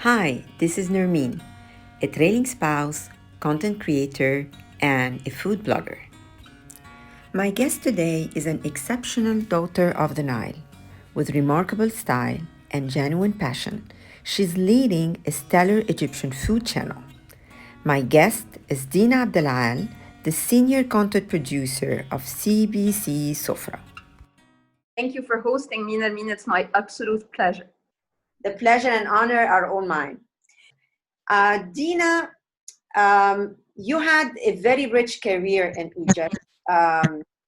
Hi, this is Nermeen, a trailing spouse, content creator, and a food blogger. My guest today is an exceptional daughter of the Nile with remarkable style and genuine passion. She's leading a stellar Egyptian food channel. My guest is Dina Abdel, the senior content producer of CBC Sofra. Thank you for hosting me, Nermeen. It's my absolute pleasure. The pleasure and honor are all mine. Dina, you had a very rich career in Egypt,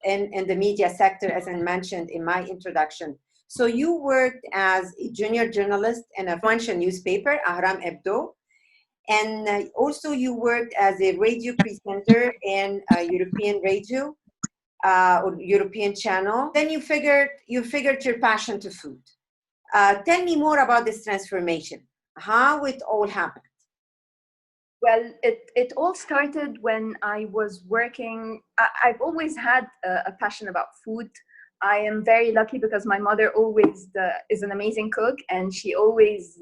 in the media sector, as I mentioned in my introduction. So you worked as a junior journalist in a influential newspaper, Ahram Abdel, and also you worked as a radio presenter in European radio or European channel. Then you figured your passion to food. Tell me more about this transformation, how it all happened. Well, it all started when I was working. I've always had a passion about food. I am very lucky because my mother always is an amazing cook, and she always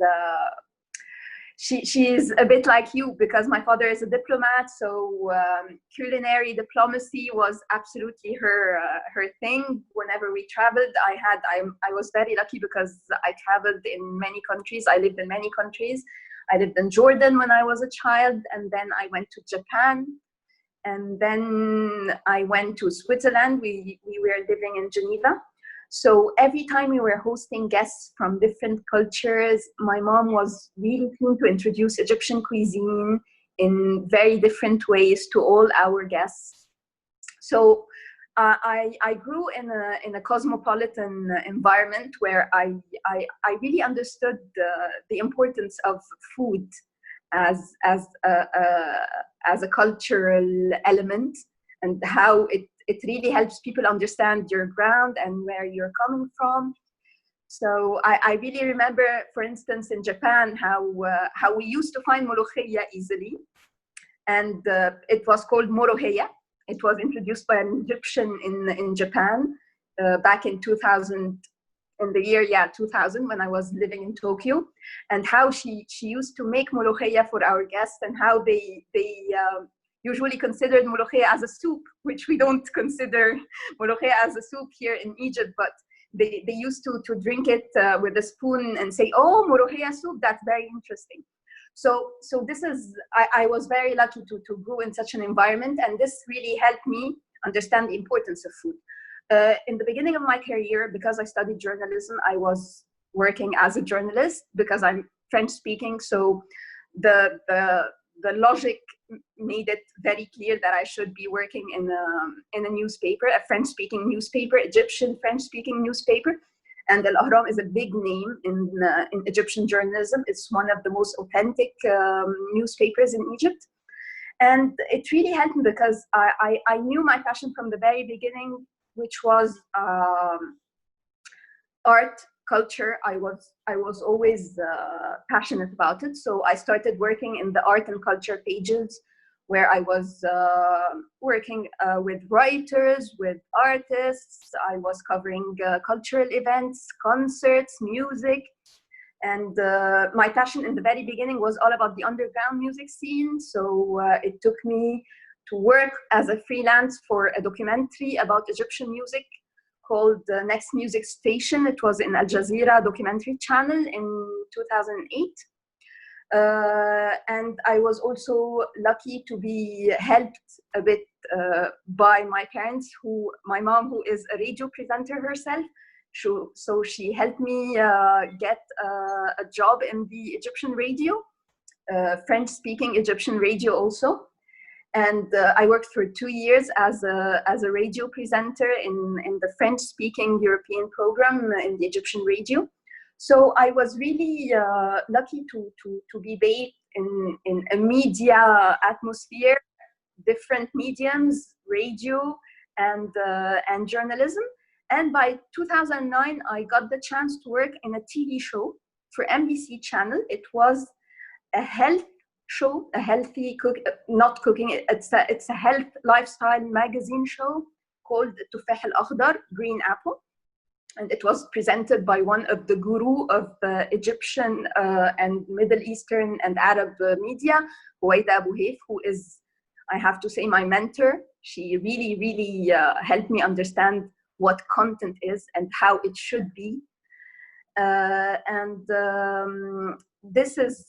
she is a bit like you because my father is a diplomat. So culinary diplomacy was absolutely her thing. Whenever we traveled, I was very lucky because I traveled in many countries. I lived in many countries. I lived in Jordan when I was a child, and then I went to Japan, and then I went to Switzerland. We were living in Geneva. So every time we were hosting guests from different cultures, my mom was really keen to introduce Egyptian cuisine in very different ways to all our guests. So I grew in a cosmopolitan environment where I really understood the importance of food as a cultural element, and how it really helps people understand your ground and where you're coming from. So I really remember, for instance, in Japan, how we used to find molokhia easily, and it was called moroheya. It was introduced by an Egyptian in Japan back in 2000, in the year 2000, when I was living in Tokyo, and how she used to make molokhia for our guests, and how they usually considered molokhia as a soup, which we don't consider molokhia as a soup here in Egypt, but they used to drink it with a spoon and say, oh, molokhia soup, that's very interesting. So this is, I was very lucky to grow in such an environment, and this really helped me understand the importance of food. In the beginning of my career, because I studied journalism, I was working as a journalist because I'm French speaking. So the logic made it very clear that I should be working in a newspaper, a French speaking newspaper, Egyptian French speaking newspaper. And Al Ahram is a big name in Egyptian journalism. It's one of the most authentic newspapers in Egypt. And it really helped me because I knew my passion from the very beginning, which was art, culture. I was always passionate about it. So I started working in the art and culture pages, where I was working with writers, with artists. I was covering cultural events, concerts, music. And my passion in the very beginning was all about the underground music scene. So it took me to work as a freelance for a documentary about Egyptian music called Next Music Station. It was in Al Jazeera documentary channel in 2008. And I was also lucky to be helped a bit by my parents, my mom, who is a radio presenter herself. So she helped me get a job in the Egyptian radio, French-speaking Egyptian radio also. And I worked for 2 years as a radio presenter in the French-speaking European program in the Egyptian radio. So I was really lucky to be based in a media atmosphere, different mediums, radio and journalism. And by 2009, I got the chance to work in a TV show for MBC channel. It was a health show, a healthy not cooking. It's a health lifestyle magazine show called Tufah al-Akhdar, Green Apple. and it was presented by one of the guru of Egyptian and Middle Eastern and Arab media, Huwaida Abu Haif, who is, I have to say, my mentor. She really, really helped me understand what content is and how it should be. This is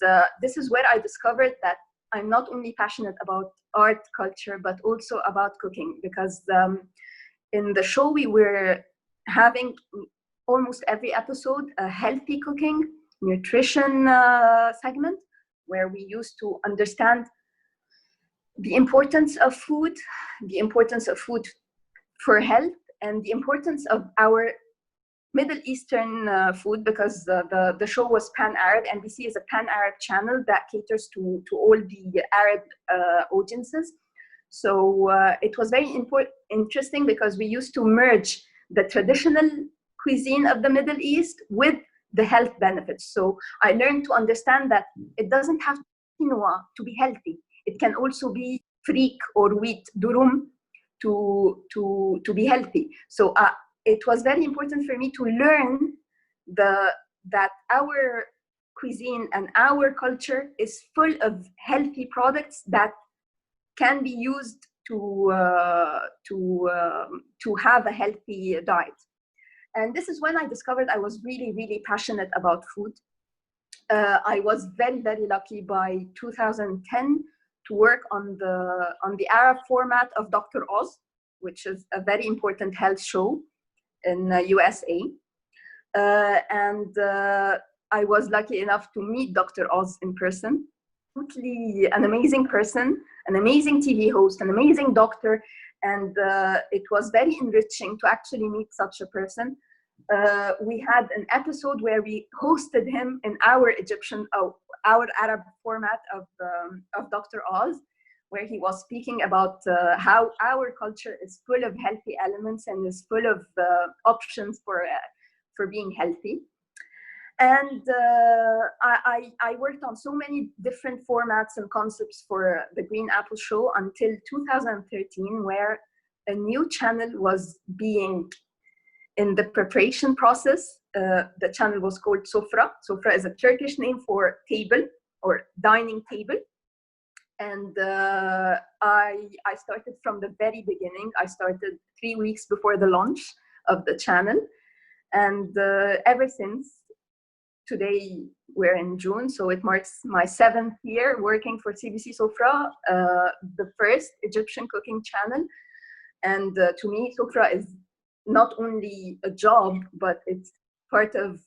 where I discovered that I'm not only passionate about art, culture, but also about cooking, because in the show we were having almost every episode a healthy cooking, nutrition segment, where we used to understand the importance of food for health, and the importance of our Middle Eastern food, because the show was Pan-Arab. NBC is a Pan-Arab channel that caters to all the Arab audiences. So it was very interesting, because we used to merge the traditional cuisine of the Middle East with the health benefits. So I learned to understand that it doesn't have to be quinoa to be healthy. It can also be freak or wheat durum to be healthy. So it was very important for me to learn that our cuisine and our culture is full of healthy products that can be used to have a healthy diet. And this is when I discovered I was really, really passionate about food. I was very, very lucky by 2010 to work on the Arab format of Dr. Oz, which is a very important health show in USA. I was lucky enough to meet Dr. Oz in person. Totally an amazing person, an amazing TV host, an amazing doctor. And it was very enriching to actually meet such a person. We had an episode where we hosted him in our our Arab format of Dr. Oz, where he was speaking about how our culture is full of healthy elements and is full of options for being healthy. And I worked on so many different formats and concepts for the Green Apple Show until 2013, where a new channel was being in the preparation process. The channel was called Sofra. Sofra is a Turkish name for table or dining table. And I started from the very beginning. I started 3 weeks before the launch of the channel. And ever since, today we're in June, so it marks my 7th year working for CBC Sofra, the first Egyptian cooking channel. And to me, Sofra is not only a job, but it's part of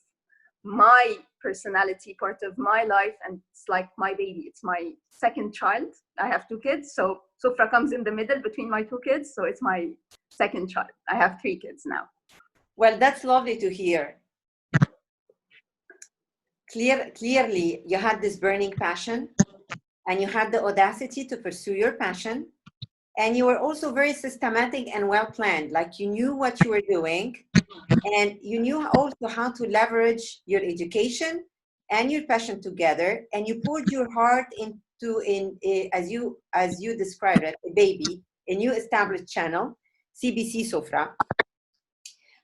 my personality, part of my life, and it's like my baby. It's my second child. I have 2 kids, so Sofra comes in the middle between my 2 kids, so it's my second child. I have 3 kids now. Well, that's lovely to hear. Clearly, you had this burning passion, and you had the audacity to pursue your passion, and you were also very systematic and well-planned. Like, you knew what you were doing, and you knew also how to leverage your education and your passion together, and you poured your heart into, as you described it, a baby, a new established channel, CBC Sofra.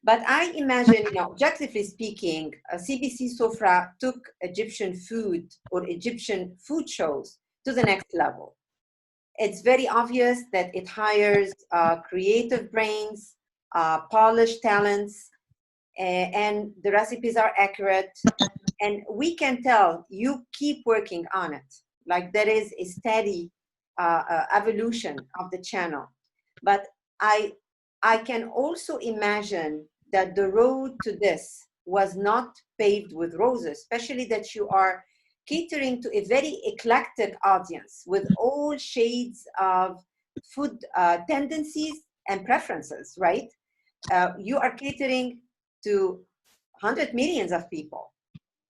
But I imagine, objectively speaking, CBC Sofra took Egyptian food or Egyptian food shows to the next level. It's very obvious that it hires creative brains, polished talents, and the recipes are accurate. And we can tell you keep working on it. Like, there is a steady evolution of the channel. But I can also imagine that the road to this was not paved with roses, especially that you are catering to a very eclectic audience with all shades of food tendencies and preferences, right? You are catering to 100 millions of people.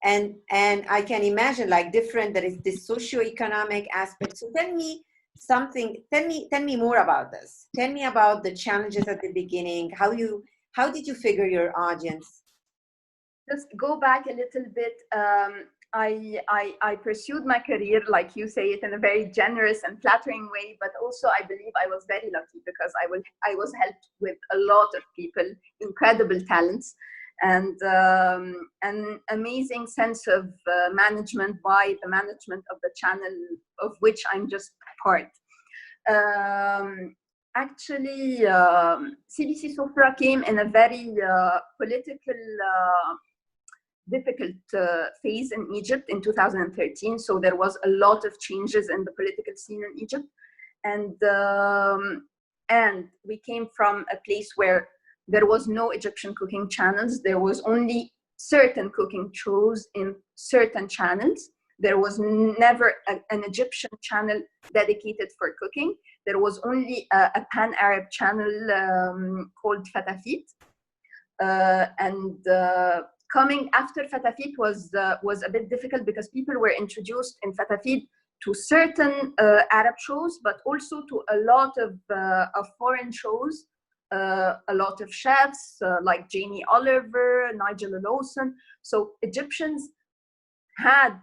And I can imagine, like, there is this socioeconomic aspect. So tell me more about this. Tell me about the challenges at the beginning, how did you figure your audience? Just go back a little bit. I pursued my career, like you say it, in a very generous and flattering way, but also I believe I was very lucky, because I was helped with a lot of people, incredible talents. and an amazing sense of management by the management of the channel, of which I'm just part. Actually, CBC Sofra came in a very political, difficult phase in Egypt in 2013. So there was a lot of changes in the political scene in Egypt. And we came from a place where there was no Egyptian cooking channels. There was only certain cooking shows in certain channels. There was never an Egyptian channel dedicated for cooking. There was only a pan-Arab channel called Fatafit. Coming after Fatafit was a bit difficult because people were introduced in Fatafit to certain Arab shows, but also to a lot of foreign shows, a lot of chefs like Jamie Oliver, Nigel Lawson. So Egyptians had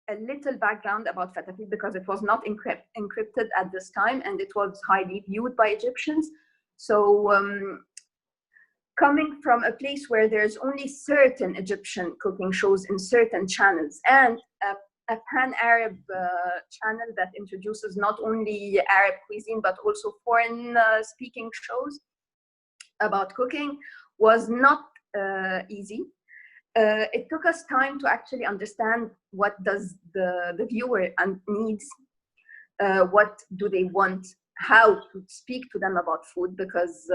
a little background about Fatafit because it was not encrypted at this time, and it was highly viewed by Egyptians. So coming from a place where there's only certain Egyptian cooking shows in certain channels, and a pan-Arab channel that introduces not only Arab cuisine, but also foreign speaking shows about cooking, was not easy. It took us time to actually understand what does the viewer needs, what do they want, how to speak to them about food, because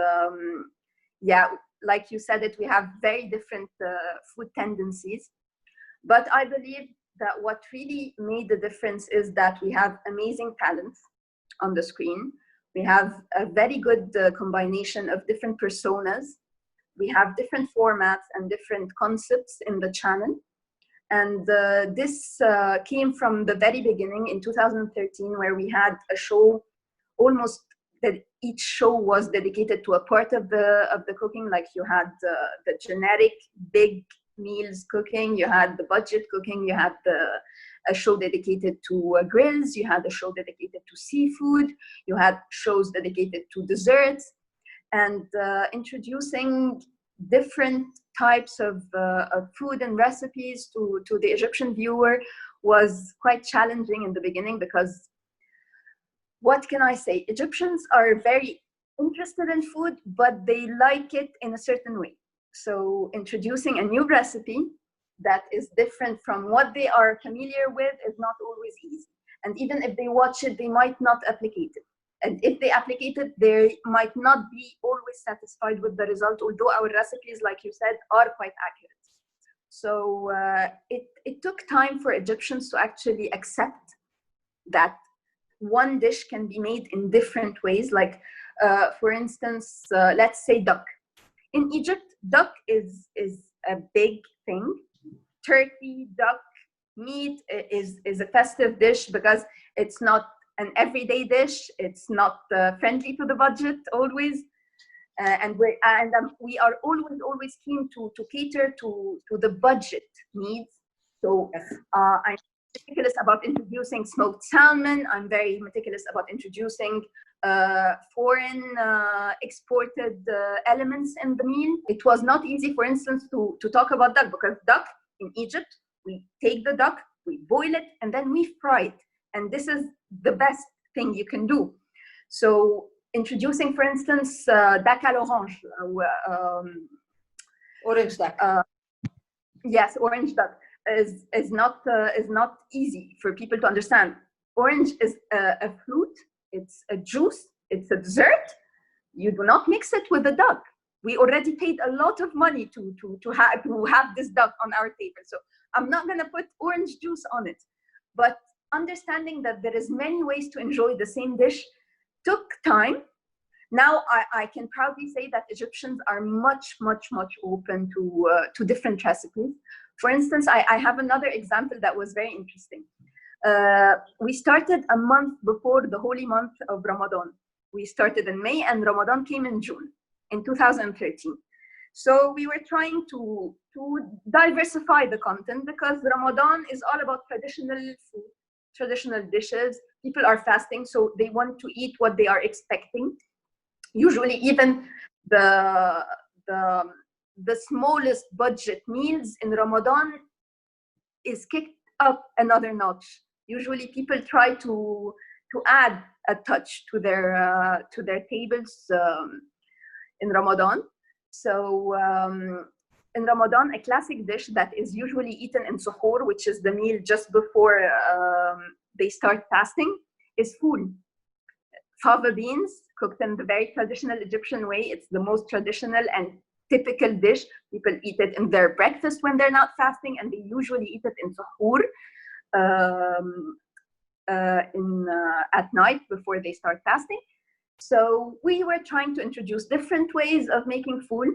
yeah, like you said it, we have very different food tendencies. But I believe that what really made the difference is that we have amazing talent on the screen. We have a very good combination of different personas. We have different formats and different concepts in the channel. And this came from the very beginning in 2013, where we had a show almost that each show was dedicated to a part of the cooking. Like you had the generic big meals cooking, you had the budget cooking, you had a show dedicated to grills, you had a show dedicated to seafood, you had shows dedicated to desserts, and introducing different types of food and recipes to the Egyptian viewer was quite challenging in the beginning, because what can I say? Egyptians are very interested in food, but they like it in a certain way. So introducing a new recipe that is different from what they are familiar with is not always easy. And even if they watch it, they might not applicate it. And if they applicate it, they might not be always satisfied with the result, although our recipes, like you said, are quite accurate. So it took time for Egyptians to actually accept that one dish can be made in different ways. Like, for instance, let's say duck. In Egypt, duck is a big thing. Turkey, duck, meat is a festive dish because it's not an everyday dish. It's not friendly to the budget always. And we are always keen to cater to the budget needs. So I'm meticulous about introducing smoked salmon. I'm very meticulous about introducing foreign exported elements in the meal. It was not easy, for instance, to talk about duck, because duck in Egypt, we take the duck, we boil it, and then we fry it. And this is the best thing you can do. So introducing, for instance, duck à l'orange. Orange duck. Yes, orange duck is not easy for people to understand. Orange is a fruit, it's a juice, it's a dessert. You do not mix it with the duck. We already paid a lot of money to have this duck on our table. So I'm not gonna put orange juice on it. But understanding that there is many ways to enjoy the same dish took time. Now I can proudly say that Egyptians are much open to different recipes. For instance, I have another example that was very interesting. We started a month before the holy month of Ramadan. We started in May and Ramadan came in June in 2013. So we were trying to diversify the content, because Ramadan is all about traditional food, traditional dishes. People are fasting, so they want to eat what they are expecting. Usually even the the smallest budget meals in Ramadan is kicked up another notch. Usually people try to add a touch to their tables in Ramadan. So in Ramadan, a classic dish that is usually eaten in suhoor, which is the meal just before they start fasting, is fool. Fava beans cooked in the very traditional Egyptian way. It's the most traditional and typical dish. People eat it in their breakfast when they're not fasting, and they usually eat it in suhoor at night before they start fasting. So we were trying to introduce different ways of making fool,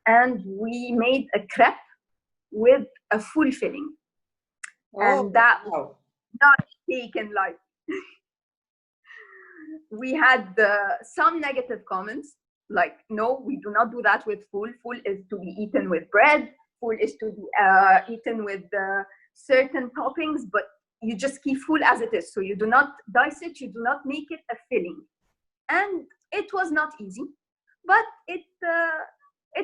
and we made a crepe with a fool filling. And that was not taken lightly. We had some negative comments, like, no, we do not do that with fool. Fool is to be eaten with bread. Fool is to be eaten with certain toppings, but you just keep fool as it is. So you do not dice it, you do not make it a filling. And it was not easy, but it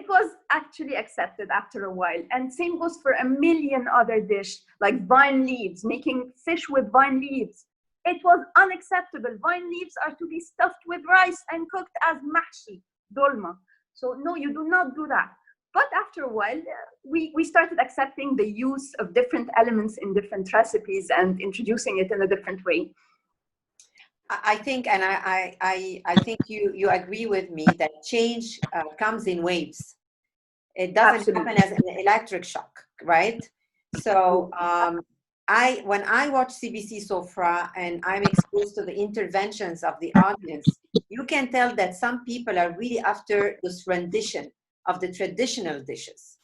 was actually accepted after a while. And same goes for a million other dishes, like vine leaves, making fish with vine leaves. It was unacceptable. Vine leaves are to be stuffed with rice and cooked as mahshi, dolma. So no, you do not do that. But after a while, we started accepting the use of different elements in different recipes and introducing it in a different way. I think, and I think you agree with me that change comes in waves. It doesn't happen as an electric shock, right? So when I watch CBC Sofra and I'm exposed to the interventions of the audience, you can tell that some people are really after this rendition of the traditional dishes.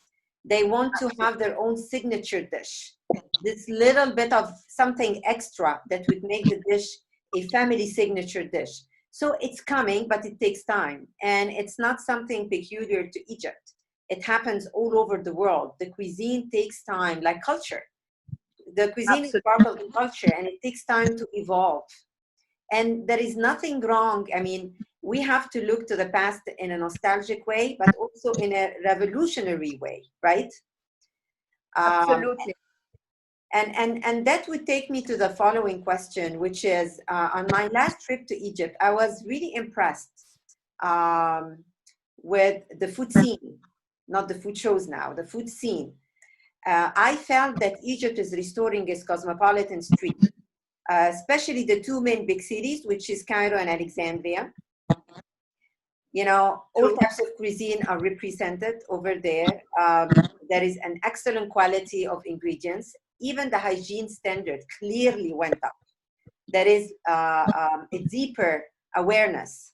They want to have their own signature dish, this little bit of something extra that would make the dish a family signature dish. So it's coming, but it takes time. And it's not something peculiar to Egypt. It happens all over the world. The cuisine takes time, like culture. The cuisine is part of the culture, and it takes time to evolve. And there is nothing wrong. I mean, we have to look to the past in a nostalgic way, but also in a revolutionary way, right? Absolutely. And that would take me to the following question, which is, on my last trip to Egypt, I was really impressed with the food scene, not the food shows now, the food scene. I felt that Egypt is restoring its cosmopolitan street, especially the two main big cities, which is Cairo and Alexandria. You know, all types of cuisine are represented over there. There is an excellent quality of ingredients. Even the hygiene standard clearly went up. There is a deeper awareness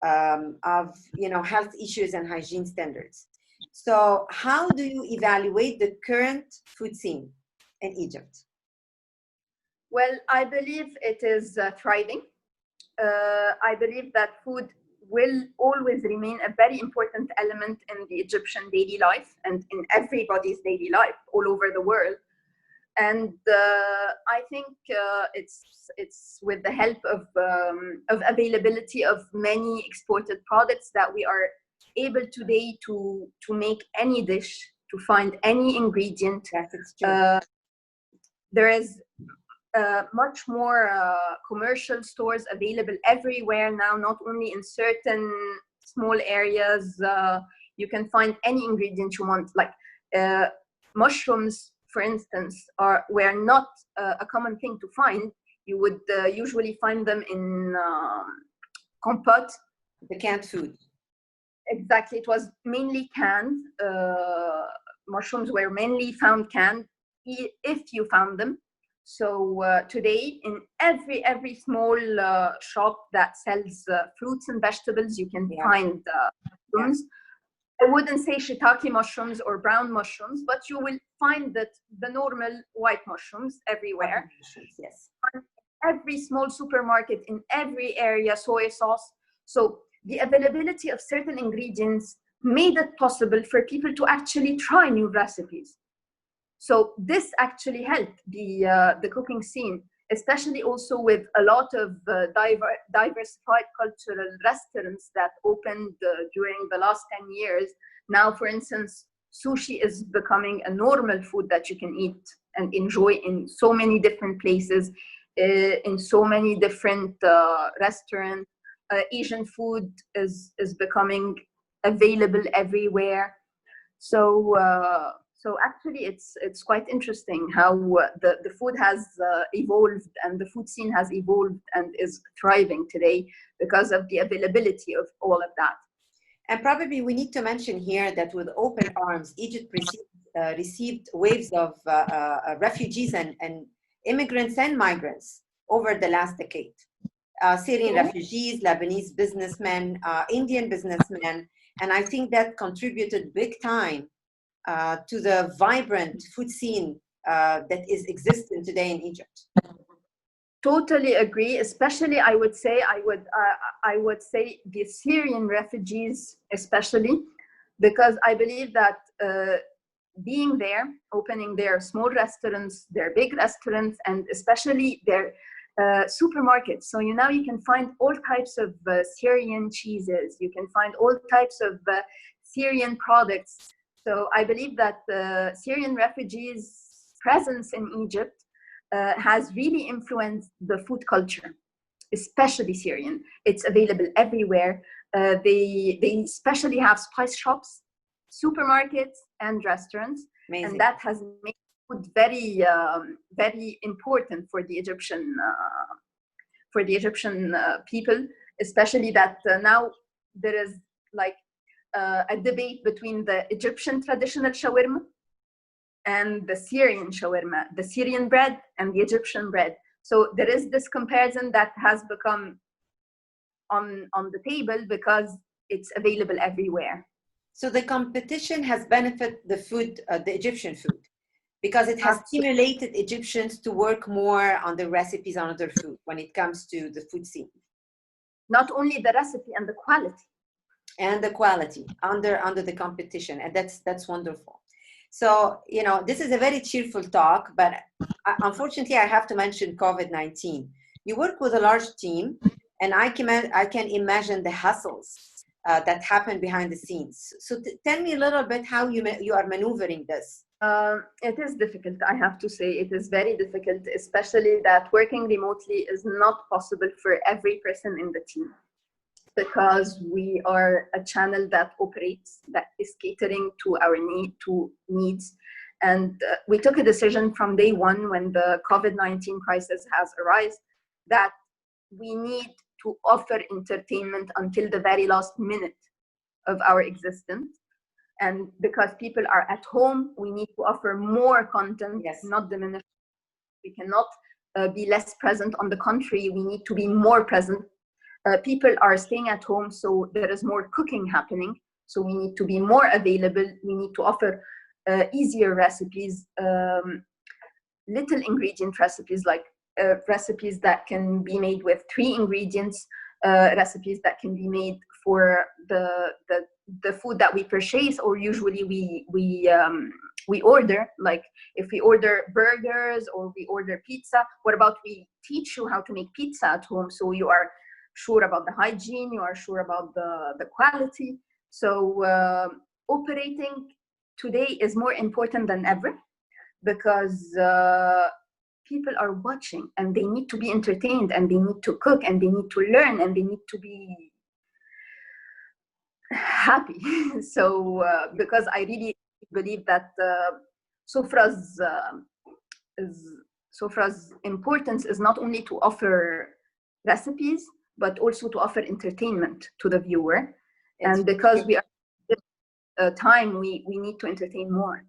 of, you know, health issues and hygiene standards. So how do you evaluate the current food scene in Egypt? Well, I believe it is thriving. I believe that food will always remain a very important element in the Egyptian daily life and in everybody's daily life all over the world. And I think it's with the help of availability of many exported products that we are able today to make any dish, to find any ingredient. Yes, it's true. There is much more commercial stores available everywhere now, not only in certain small areas. You can find any ingredient you want, like mushrooms, for instance, were not a common thing to find. You would usually find them in compote. The canned food. Exactly. It was mainly canned. Mushrooms were mainly found canned, if you found them. So today, in every small shop that sells fruits and vegetables, you can find mushrooms. I wouldn't say shiitake mushrooms or brown mushrooms, but you will find that the normal white mushrooms everywhere. Yes. Every small supermarket, in every area, soy sauce. So the availability of certain ingredients made it possible for people to actually try new recipes. So this actually helped the cooking scene, especially also with a lot of diversified cultural restaurants that opened during the last 10 years. Now, for instance, sushi is becoming a normal food that you can eat and enjoy in so many different places, in so many different restaurants. Asian food is becoming available everywhere. So actually, it's quite interesting how the food has evolved, and the food scene has evolved and is thriving today because of the availability of all of that. And probably we need to mention here that with open arms, Egypt received waves of refugees and immigrants and migrants over the last decade. Syrian refugees, Lebanese businessmen, Indian businessmen, and I think that contributed big time to the vibrant food scene that is existing today in Egypt. Totally agree. Especially, I would say the Syrian refugees, especially, because I believe that being there, opening their small restaurants, their big restaurants, and especially their supermarkets. So now you can find all types of Syrian cheeses. You can find all types of Syrian products. So I believe that the Syrian refugees' presence in Egypt has really influenced the food culture, especially Syrian. It's available everywhere. They especially have spice shops, supermarkets, and restaurants. Amazing. And that has made food very, very important for the Egyptian people, especially that now there is like a debate between the Egyptian traditional shawarma and the Syrian shawarma, the Syrian bread and the Egyptian bread. So there is this comparison that has become on the table because it's available everywhere. So the competition has benefited the food, the Egyptian food, because it has stimulated Egyptians to work more on the recipes on other food when it comes to the food scene. Not only the recipe and the quality. And the quality under the competition, and that's wonderful. So this is a very cheerful talk, but unfortunately I have to mention COVID-19. You work with a large team, and I can imagine the hustles that happen behind the scenes. So tell me a little bit how you are maneuvering this. It is difficult, I have to say. It is very difficult, especially that working remotely is not possible for every person in the team, because we are a channel that operates, that is catering to our needs. And we took a decision from day one when the COVID-19 crisis has arisen that we need to offer entertainment until the very last minute of our existence. And because people are at home, we need to offer more content, yes, not diminish. We cannot be less present on the contrary. We need to be more present. People are staying at home, so there is more cooking happening. So we need to be more available. We need to offer easier recipes, little ingredient recipes, like recipes that can be made with 3 ingredients, recipes that can be made for the food that we purchase, or usually we order. Like if we order burgers or we order pizza, what about we teach you how to make pizza at home, so you are sure about the hygiene, you are sure about the quality. So operating today is more important than ever, because people are watching and they need to be entertained, and they need to cook, and they need to learn, and they need to be happy. So because I really believe that Sofra's importance is not only to offer recipes, but also to offer entertainment to the viewer. And because we are time, we need to entertain more.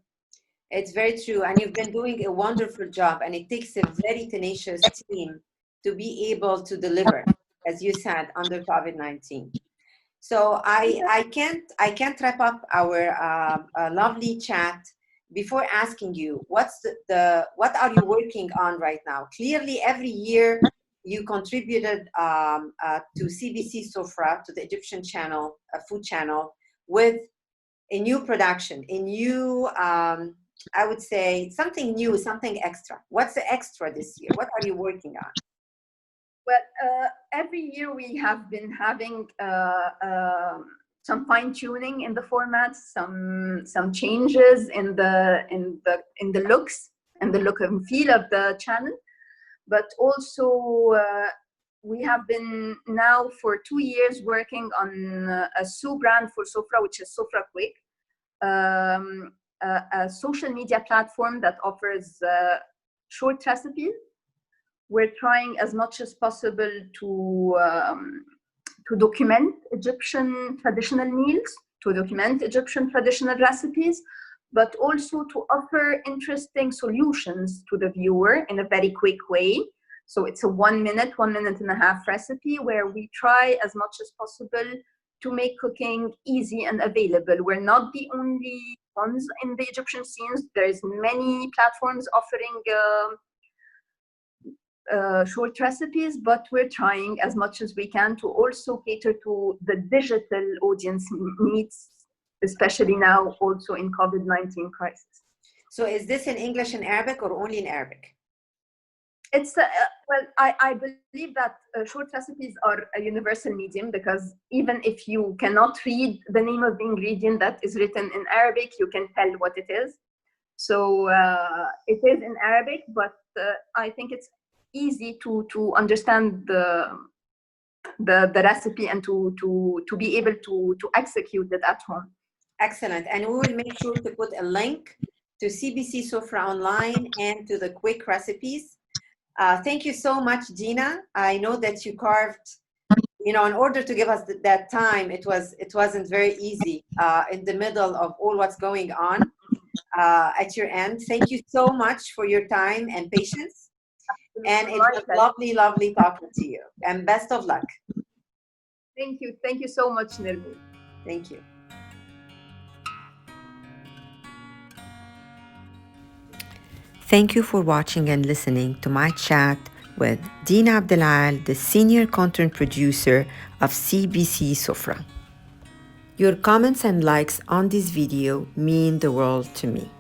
It's very true, and you've been doing a wonderful job, and it takes a very tenacious team to be able to deliver, as you said, under COVID-19. So I can't wrap up our lovely chat before asking you what are you working on right now? Clearly, every year you contributed to CBC Sofra, to the Egyptian channel, food channel, with a new production, a new, I would say, something new, something extra. What's the extra this year? What are you working on? Well, every year we have been having some fine tuning in the formats, some changes in the looks and the look and feel of the channel. But also we have been now for 2 years working on a brand for Sofra, which is Sofra Quick, a social media platform that offers short recipes. We're trying as much as possible to document Egyptian traditional meals, to document Egyptian traditional recipes, but also to offer interesting solutions to the viewer in a very quick way. So it's a 1 minute and a half recipe where we try as much as possible to make cooking easy and available. We're not the only ones in the Egyptian scenes. There's many platforms offering short recipes, but we're trying as much as we can to also cater to the digital audience needs, especially now also in COVID-19 crisis. So is this in English and Arabic or only in Arabic? It's well, I believe that short recipes are a universal medium, because even if you cannot read the name of the ingredient that is written in Arabic, you can tell what it is. So it is in Arabic, but I think it's easy to understand the recipe and to be able to execute it at home. Excellent. And we will make sure to put a link to CBC Sofra online and to the quick recipes. Thank you so much, Dina. I know that you carved, in order to give us that time, it wasn't very easy in the middle of all what's going on at your end. Thank you so much for your time and patience. And it was lovely, lovely talking to you. And best of luck. Thank you. Thank you so much, Nirmi. Thank you. Thank you for watching and listening to my chat with Dina Abdel, the senior content producer of CBC Sofra. Your comments and likes on this video mean the world to me.